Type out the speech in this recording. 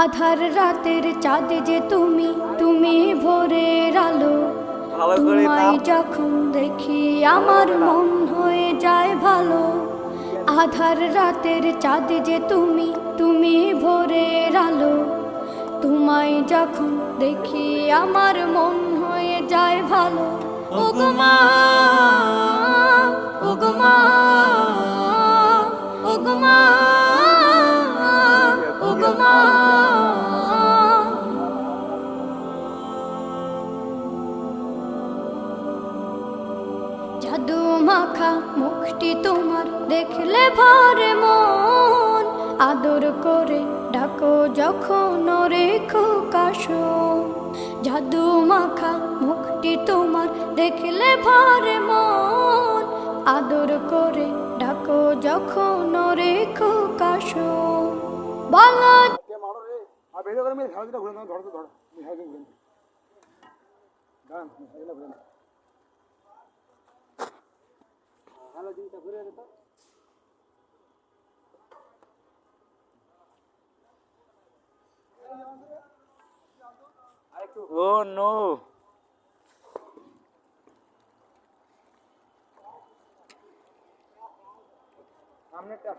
আধার রাতের চাঁদ যে তুমি, তুমি ভোরের আলো। তোমায় যখন দেখি আমার মন হয়ে যায় ভালো। আধার রাতের চাঁদ যে তুমি, তুমি ভোরের আলো। তোমায় যখন দেখি আমার মন হয়ে যায় ভালো। ওগো মা, ওগো মা, ওগো মা, ওগো মা। জাদু মাখা মুখটি তোমার দেখলে ভরে মন। আদর করে ডাকো যখন রেখো কাশো। জাদু মাখা মুখটি তোমার দেখলে ভরে মন। আদর করে ডাকো যখন রেখো কাশো। বলো Oh no! সামনেটা